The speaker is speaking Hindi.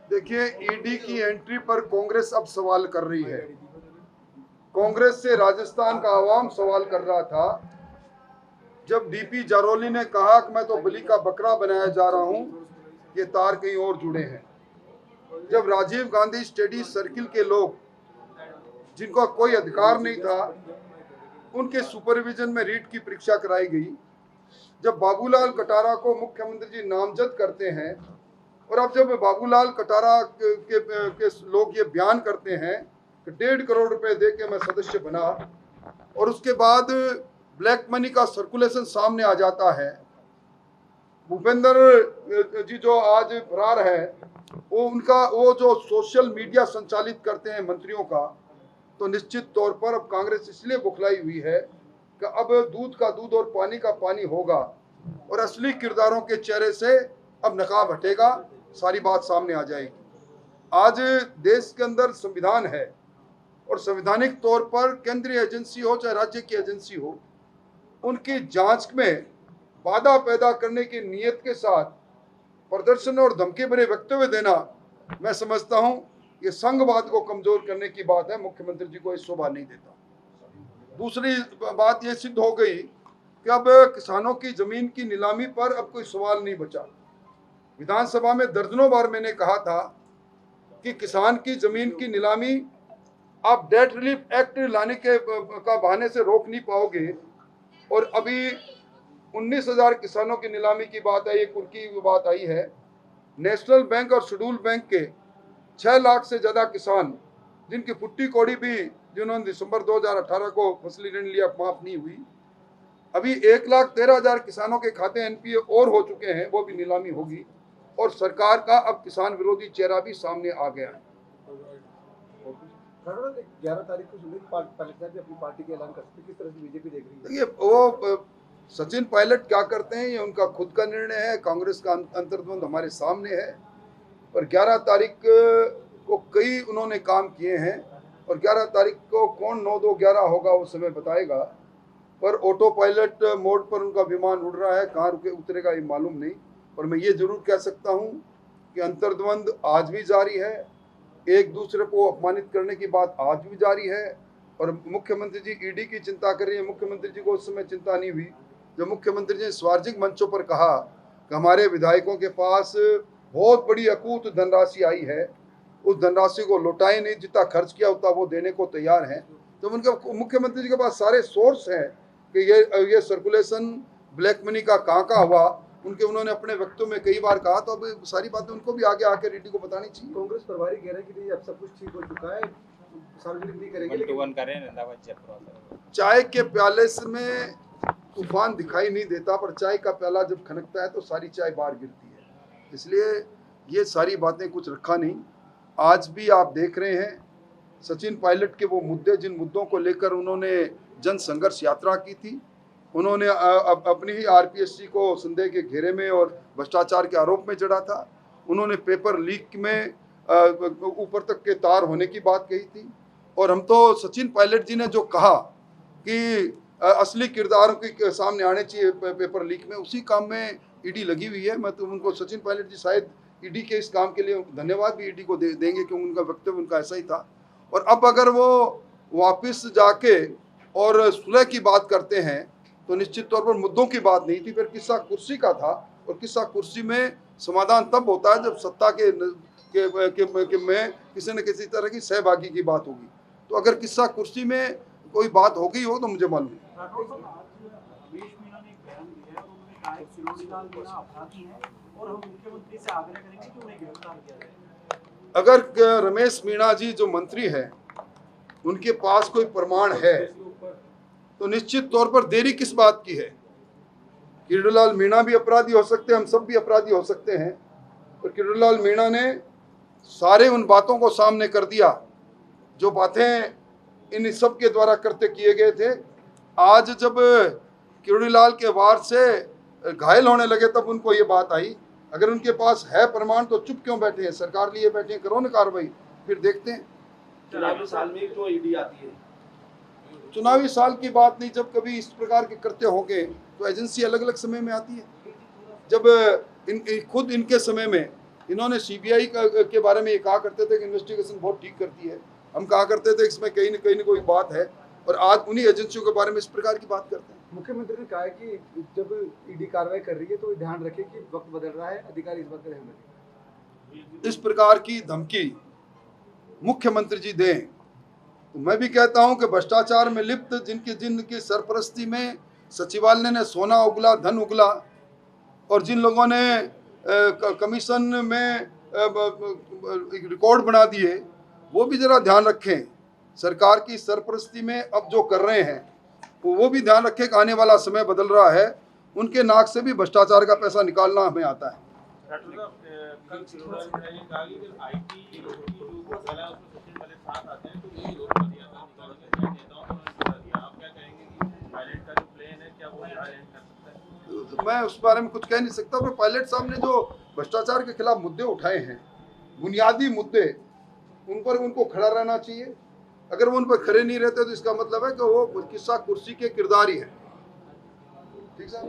देखिए, ईडी की एंट्री पर कांग्रेस अब सवाल कर रही है। कांग्रेस से राजस्थान का आवाम सवाल कर रहा था। जब डीपी जारोली ने कहा कि मैं तो बलि का बकरा बनाया जा रहा हूं, ये तार कहीं और जुड़े हैं। जब राजीव गांधी स्टडी सर्किल के लोग, जिनका कोई अधिकार नहीं था, उनके सुपरविजन में रीट की परीक्षा कराई गई। जब बाबूलाल कटारा को मुख्यमंत्री जी नामजद करते हैं, और अब जब बाबूलाल कटारा के लोग ये बयान करते हैं कि 1.5 करोड़ रुपए दे के मैं सदस्य बना, और उसके बाद ब्लैक मनी का सर्कुलेशन सामने आ जाता है। भूपेंद्र जी जो आज फरार है, वो जो सोशल मीडिया संचालित करते हैं मंत्रियों का, तो निश्चित तौर पर अब कांग्रेस इसलिए बुखलाई हुई है कि अब दूध का दूध और पानी का पानी होगा, और असली किरदारों के चेहरे से अब नकाब हटेगा, सारी बात सामने आ जाएगी। आज देश के अंदर संविधान है, और संवैधानिक तौर पर केंद्रीय एजेंसी हो चाहे राज्य की एजेंसी हो, उनकी जांच में बाधा पैदा करने की नीयत के साथ प्रदर्शन और धमकी भरे वक्तव्य देना, मैं समझता हूं ये संघवाद को कमजोर करने की बात है। मुख्यमंत्री जी को ये शोभा नहीं देता। दूसरी बात ये सिद्ध हो गई कि अब किसानों की जमीन की नीलामी पर अब कोई सवाल नहीं बचा। विधानसभा में दर्जनों बार मैंने कहा था कि किसान की जमीन की नीलामी आप डेट रिलीफ एक्ट लाने के का बहाने से रोक नहीं पाओगे। और अभी 19,000 किसानों की नीलामी की बात है, एक कुर्की बात आई है। नेशनल बैंक और शेड्यूल बैंक के 6 लाख से ज्यादा किसान, जिनकी फुट्टी कौड़ी भी, जिन्होंने दिसंबर 2018 को फसली ऋण लिया, माफ नहीं हुई। अभी 1,13,000 किसानों के खाते एनपीए और हो चुके हैं, वो भी नीलामी होगी। और सरकार का अब किसान विरोधी चेहरा भी सामने आ गया है। 11 तारीख को सुनील पायलट भी अपनी पार्टी के ऐलान कर सकते, किस तरह से बीजेपी देख रही है? ये वो सचिन पायलट क्या करते हैं, ये उनका खुद का निर्णय है। कांग्रेस का अंतर्द्वंद हमारे सामने है, और 11 तारीख को कई उन्होंने काम किए हैं, और 11 तारीख को कौन 9-2-11 होगा वो समय बताएगा। पर ऑटो पायलट मोड पर उनका विमान उड़ रहा है, कहाँ रुके उतरेगा ये मालूम नहीं। और मैं ये जरूर कह सकता हूँ कि अंतर्द्वंद आज भी जारी है, एक दूसरे को अपमानित करने की बात आज भी जारी है। और मुख्यमंत्री जी ईडी की चिंता कर रही है। मुख्यमंत्री जी को उस समय चिंता नहीं हुई जब मुख्यमंत्री जी ने सार्वजनिक मंचों पर कहा कि हमारे विधायकों के पास बहुत बड़ी अकूत धनराशि आई है, उस धनराशि को लौटाए नहीं, जितना खर्च किया उतना वो देने को तैयार हैं। तो उनके मुख्यमंत्री जी के पास सारे सोर्स हैं कि ये सर्कुलेशन ब्लैक मनी का कहाँ हुआ, उन्होंने अपने वक्तों में कई बार कहा। तो अब सारी बातें उनको भी आगे आके ईडी को बतानी चाहिए। कांग्रेस प्रभारी कह रहे हैं कि अब सब कुछ ठीक हो चुका है, सार्वजनिक नहीं करेंगे। चाय के प्याले में तूफान दिखाई नहीं देता, पर चाय का प्याला जब खनकता है तो सारी चाय बाहर गिरती है। इसलिए ये सारी बातें कुछ रखा नहीं। आज भी आप देख रहे हैं सचिन पायलट के वो मुद्दे, जिन मुद्दों को लेकर उन्होंने जन संघर्ष यात्रा की थी, उन्होंने अपनी ही आरपीएससी को संदेह के घेरे में और भ्रष्टाचार के आरोप में जड़ा था। उन्होंने पेपर लीक में ऊपर तक के तार होने की बात कही थी। और हम तो सचिन पायलट जी ने जो कहा कि असली किरदारों के सामने आने चाहिए पेपर लीक में, उसी काम में ईडी लगी हुई है। मैं तो उनको, सचिन पायलट जी शायद ईडी के इस काम के लिए धन्यवाद भी ईडी को देंगे, क्योंकि उनका वक्तव्य उनका ऐसा ही था। और अब अगर वो वापस जाके और सुलह की बात करते हैं तो निश्चित तौर पर मुद्दों की बात नहीं थी, फिर किस्सा कुर्सी का था। और किस्सा कुर्सी में समाधान तब होता है जब सत्ता में किसी न किसी तरह की सहभागी की बात होगी। तो अगर किस्सा कुर्सी में कोई बात हो गई हो तो मुझे मालूम नहीं। अगर रमेश मीणा जी जो मंत्री है, उनके पास कोई प्रमाण है तो निश्चित तौर पर देरी किस बात की है। किरोड़ीलाल मीणा भी अपराधी हो सकते हैं, हम सब भी अपराधी हो सकते हैं। और किरोड़ीलाल मीणा ने सारे उन बातों को सामने कर दिया जो बातें इन सब के द्वारा करते किए गए थे। आज जब किरोड़ीलाल के वार से घायल होने लगे तब उनको ये बात आई। अगर उनके पास है प्रमाण तो चुप क्यों बैठे हैं? सरकार लिए बैठे हैं, करो ना कार्रवाई, फिर देखते हैं। चुनावी साल में तो ईडी आती है, चुनावी साल की बात नहीं, जब कभी इस प्रकार के कृत्य होंगे तो एजेंसी अलग अलग समय में आती है। जब खुद इनके समय में इन्होंने सीबीआई के बारे में ये कहा करते थे कि इन्वेस्टिगेशन बहुत ठीक करती है, हम कहा करते थे इसमें कहीं न कोई बात है, और आज उन्हीं एजेंसियों के बारे में इस प्रकार की बात करते हैं। मुख्यमंत्री ने कहा है कि जब ईडी कार्रवाई कर रही है तो ध्यान रखें कि वक्त बदल रहा है, अधिकारी इस बात का ध्यान रखें। इस प्रकार की धमकी मुख्यमंत्री जी दें तो मैं भी कहता हूं कि भ्रष्टाचार में लिप्त जिनकी सरपरस्ती में सचिवालय ने सोना उगला, धन उगला, और जिन लोगों ने कमीशन में रिकॉर्ड बना दिए, वो भी जरा ध्यान रखें। सरकार की सरपरस्ती में अब जो कर रहे हैं वो भी ध्यान रखें कि आने वाला समय बदल रहा है, उनके नाक से भी भ्रष्टाचार का पैसा निकालना हमें आता है। तो मैं उस बारे में कुछ कह नहीं सकता, पर पायलट साहब ने जो भ्रष्टाचार के खिलाफ मुद्दे उठाए हैं, बुनियादी मुद्दे, उन पर उनको खड़ा रहना चाहिए। अगर वो उन पर खड़े नहीं रहते तो इसका मतलब है कि वो किस्सा कुर्सी के किरदार ही है। ठीक है।